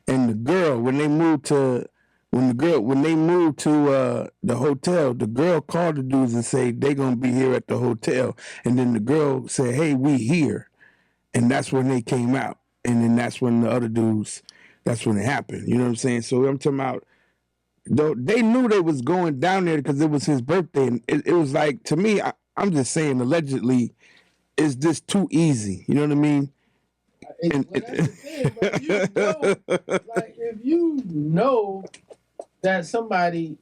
and the girl, when they moved to the hotel, the girl called the dudes and said they gonna be here at the hotel, and then the girl said, hey, we here, and that's when they came out, and then that's when the other dudes, that's when it happened. You know what I'm saying? So I'm talking about, though they knew they was going down there because it was his birthday, and it was like, to me, I'm just saying, allegedly, is this too easy? You know what I mean? That's the thing, but you know, like, if you know that somebody,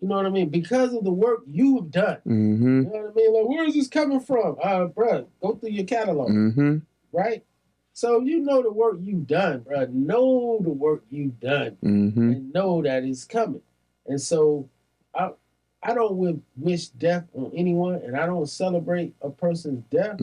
you know what I mean, because of the work you've done, you know what I mean? Like, where is this coming from? Bro, go through your catalog, right? So you know the work you've done, bro. Know the work you've done, and know that it's coming. And so I don't wish death on anyone, and I don't celebrate a person's death,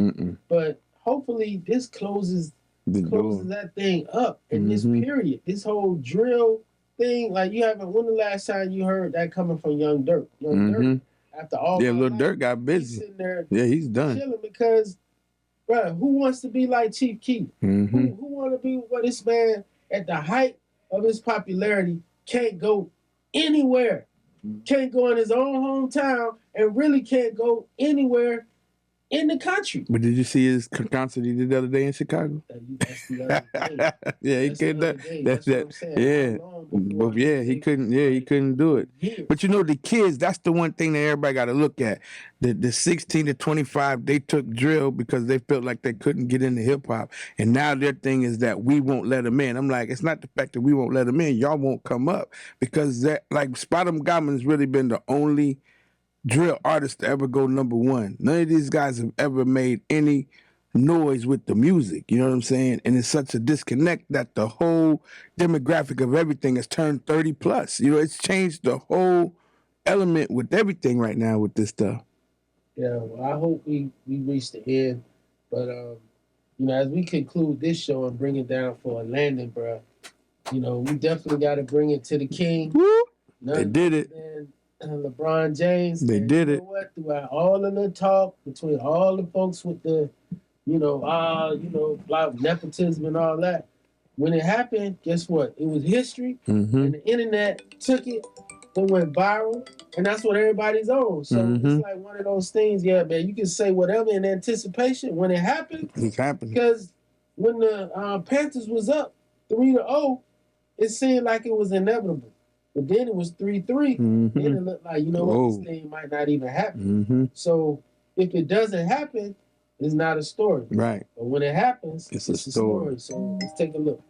but hopefully this closes that thing up in this period. This whole drill thing, like, when the last time you heard that coming from Young Dirk? Young Dirk, after all, Lil Durk got busy. He's sitting there, he's done chilling because, bro, who wants to be like Chief Keef? Who want to be what this man at the height of his popularity can't go anywhere, can't go in his own hometown, and really can't go anywhere in the country. But did you see his concert he did the other day in Chicago? That's the other day. Yeah, he couldn't. That's what I'm saying. Yeah, but yeah, he couldn't. Yeah, he couldn't do it. But you know, the kids. That's the one thing that everybody got to look at. The 16 to 25, they took drill because they felt like they couldn't get into hip hop, and now their thing is that we won't let them in. I'm like, it's not the fact that we won't let them in. Y'all won't come up because that, like, Spottum Goblin's really been the only drill artist to ever go #1. None of these guys have ever made any noise with the music. You know what I'm saying? And it's such a disconnect that the whole demographic of everything has turned 30 plus. You know, it's changed the whole element with everything right now with this stuff. Yeah, well, I hope we reach the end. But, you know, as we conclude this show and bring it down for a landing, bro, you know, we definitely got to bring it to the king. They did it. LeBron James. They did it. What? Throughout all of the talk between all the folks with the, like nepotism and all that, when it happened, guess what? It was history, and the internet took it. It went viral, and that's what everybody's on. So it's like one of those things. Yeah, man, you can say whatever in anticipation. When it happened, it's happening. Because when the Panthers was up 3-0, it seemed like it was inevitable. But then it was 3-3. Then it looked like, what, this thing might not even happen. So if it doesn't happen, it's not a story. Right. But when it happens, it's a story. So let's take a look.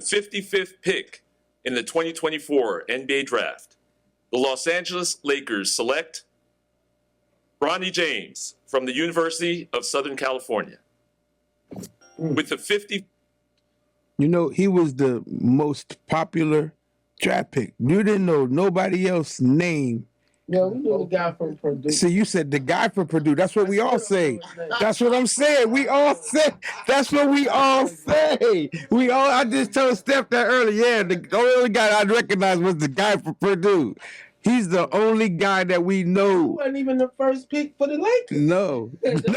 55th pick in the 2024 NBA Draft. The Los Angeles Lakers select Bronny James from the University of Southern California. With the 50... You know, he was the most popular draft pick. You didn't know nobody else's name Yeah, we knew the guy from Purdue. See, you said the guy from Purdue. That's what we all say. That's what I'm saying. We all say. That's what we all say. We all. I just told Steph that earlier. Yeah, the only guy I recognized was the guy from Purdue. He's the only guy that we He know. wasn't even the first pick for the Lakers. No. They took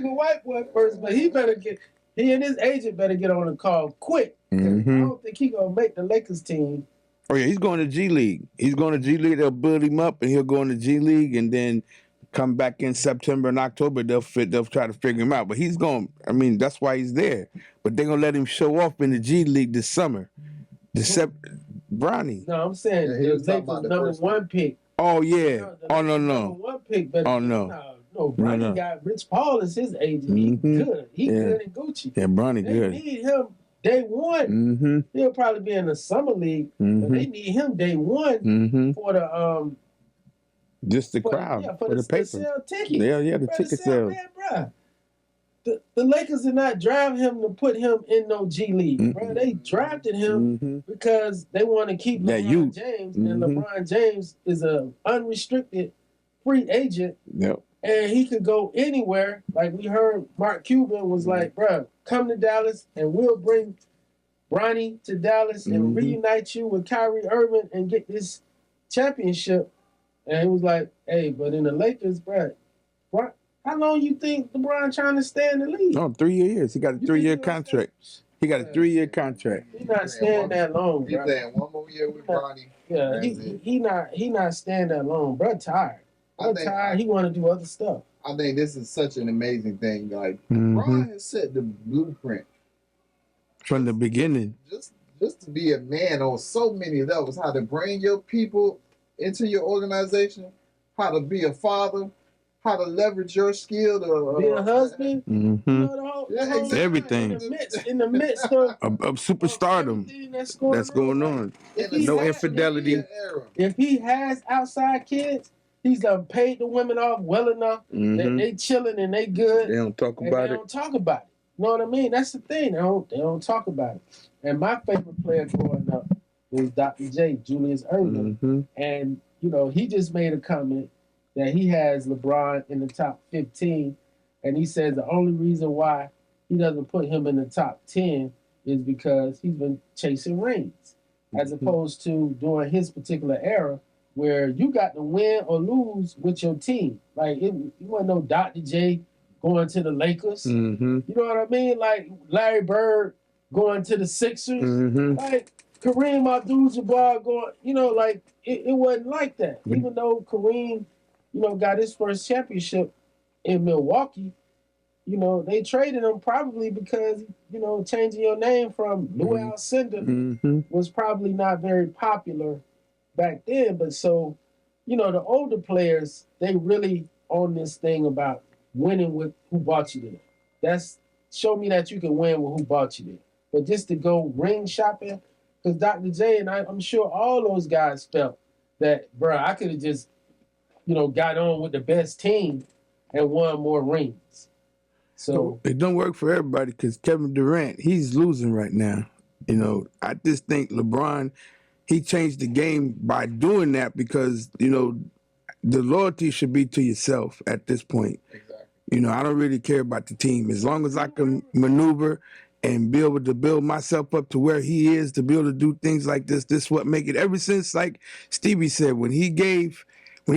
a white boy first, but he and his agent better get on the call quick. I don't think he gonna make the Lakers team. Oh yeah, he's going to G League. He's going to G League. They'll build him up, and he'll go into G League, and then come back in September and October. They'll try to figure him out. But he's going. I mean, that's why he's there. But they're gonna let him show off in the G League this summer. Bronny. No, I'm saying the Lakers number one pick. Oh yeah. Oh no. Number one pick. Better no, Bronny got Rich Paul as his agent. He good. He good in Gucci. Yeah, Bronny good. They need him day one. He'll probably be in the summer league, but they need him day one for the just the crowd for the paper. Sell tickets. Yeah, the ticket sales. The Lakers did not draft him to put him in no G League, bro. They drafted him because they want to keep LeBron James, and LeBron James is a unrestricted free agent. Yep. And he could go anywhere. Like we heard Mark Cuban was like, bro, come to Dallas and we'll bring Bronny to Dallas and reunite you with Kyrie Irving and get this championship. And he was like, hey, but in the Lakers, bro, how long you think LeBron trying to stay in the league? Oh, 3 years. He got a 3-year contract. He got a 3-year contract. He's not staying that long, bro. He's playing one more year with Bronny. Yeah, he not staying that long. Bro, tired. He want to do other stuff. I think this is such an amazing thing. Like Bron has set the blueprint from the beginning. Just to be a man on so many levels. How to bring your people into your organization. How to be a father. How to leverage your skill to be a husband. You know, the whole everything in the midst of superstardom that's going on. No infidelity. If he has outside kids, he's paid the women off well enough that they chilling and they good. They don't talk about it. They don't talk about it. You know what I mean? That's the thing. They don't talk about it. And my favorite player growing up was Dr. J, Julius Erving. And, you know, he just made a comment that he has LeBron in the top 15. And he says the only reason why he doesn't put him in the top 10 is because he's been chasing rings, as opposed to during his particular era where you got to win or lose with your team. Like, you want no Dr. J going to the Lakers. You know what I mean? Like Larry Bird going to the Sixers. Like Kareem Abdul-Jabbar going, you know, like it wasn't like that. Even though Kareem, you know, got his first championship in Milwaukee, you know, they traded him probably because, you know, changing your name from Lou Alcindor was probably not very popular back then. But so, you know, the older players, they really on this thing about winning with who bought you there. That's show me that you can win with who bought you there. But just to go ring shopping, because Dr. J and I'm sure all those guys felt that, bro, I could have just, you know, got on with the best team and won more rings. So it don't work for everybody because Kevin Durant, he's losing right now. You know, I just think LeBron, he changed the game by doing that because, you know, the loyalty should be to yourself at this point. Exactly. You know, I don't really care about the team. As long as I can maneuver and be able to build myself up to where he is, to be able to do things like this is what make it. Ever since, like Stevie said, when he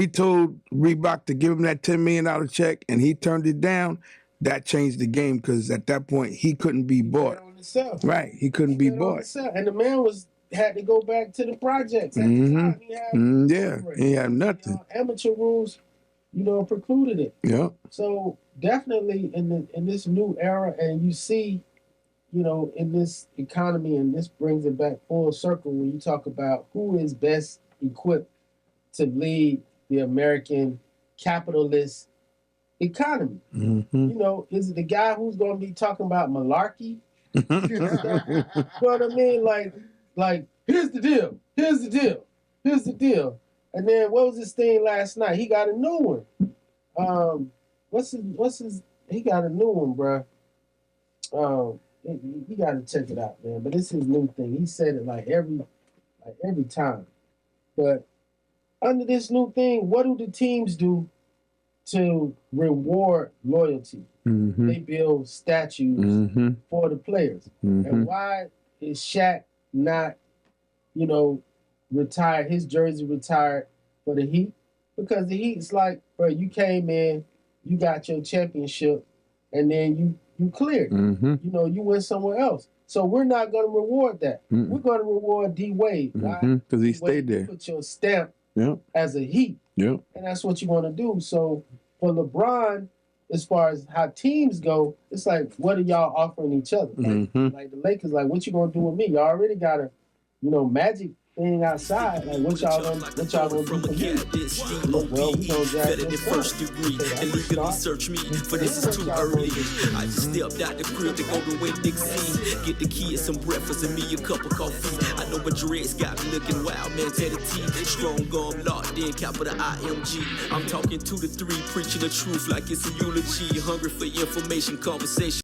told Reebok to give him that $10 million check and he turned it down, that changed the game because at that point he couldn't be bought. Right, he couldn't be bought. And the man had to go back to the projects. At the time, he had nothing. Amateur rules, you know, precluded it. Yeah. So definitely in this new era, and you see, you know, in this economy, and this brings it back full circle when you talk about who is best equipped to lead the American capitalist economy. You know, is it the guy who's going to be talking about malarkey? You know what I mean? Like, here's the deal. And then what was his thing last night? He got a new one. He got a new one, bro. You got to check it out, man. But it's his new thing. He said it like every time. But under this new thing, what do the teams do to reward loyalty? They build statues for the players. And why is Shaq not, you know, retired, his jersey retired for the Heat? Because the Heat's like, bro, you came in, you got your championship, and then you cleared. You know, you went somewhere else. So we're not going to reward that. We're going to reward D-Wade. Because he stayed there. Put your stamp Yep. as a Heat. Yep. And that's what you want to do. So for LeBron, as far as how teams go, it's like, what are y'all offering each other? Like the Lakers, like, what you gonna do with me? Y'all already got a, you know, Magic thing outside. Like, what y'all gonna do for me? Look, well, we gonna drag this first degree and legally search me, for this is too early. I just stepped out the crib to go to win Dixie. Get the kids some breakfast and me a cup of coffee. I know my dreads got me looking wild, man, Teddy T. Strong arm locked in, capital IMG. I'm talking 2 to 3, preaching the truth like it's a eulogy. Hungry for information, conversation.